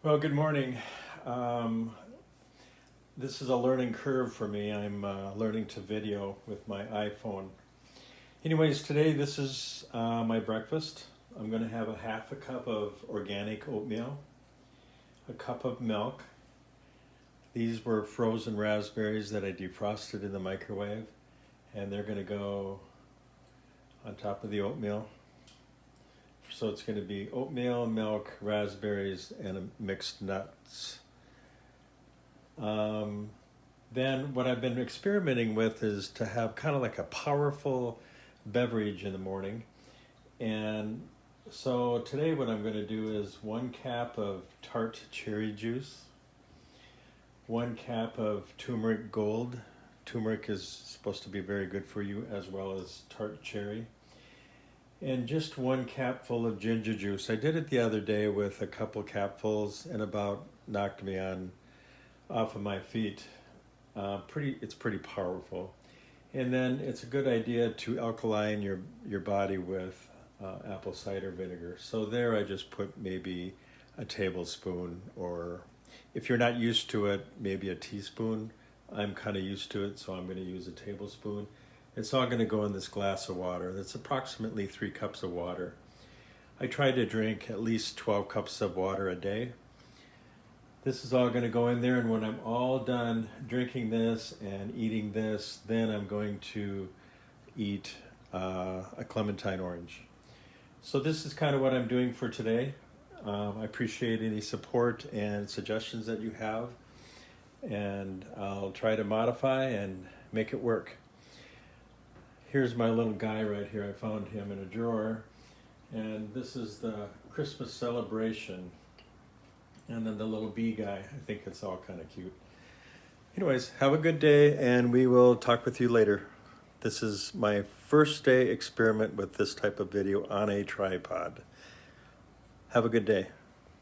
Well, good morning. Um, this is a learning curve for me. I'm learning to video with my iPhone. Anyways, today this is my breakfast. I'm going to have a half a cup of organic oatmeal, a cup of milk. These were frozen raspberries that I defrosted in the microwave, and they're going to go on top of the oatmeal. So it's going to be oatmeal, milk, raspberries, and mixed nuts. Then what I've been experimenting with is to have kind of like a powerful beverage in the morning. And so today what I'm going to do is 1 cup of tart cherry juice, 1 cup of turmeric gold. Turmeric is supposed to be very good for you, as well as tart cherry. And just 1 cup full of ginger juice. I did it the other day with a couple capfuls and about knocked me off of my feet. It's pretty powerful. And then it's a good idea to alkaline your body with apple cider vinegar. So there I just put maybe a tablespoon, or if you're not used to it, maybe a teaspoon. I'm kind of used to it, so I'm going to use a tablespoon. It's all going to go in this glass of water. That's approximately 3 cups of water. I try to drink at least 12 cups of water a day. This is all going to go in there, and when I'm all done drinking this and eating this, then I'm going to eat a clementine orange. So this is kind of what I'm doing for today. I appreciate any support and suggestions that you have, and I'll try to modify and make it work. Here's my little guy right here. I found him in a drawer, and this is the Christmas celebration. And then the little bee guy, I think it's all kind of cute. Anyways, have a good day, and we will talk with you later. This is my first day experiment with this type of video on a tripod. Have a good day.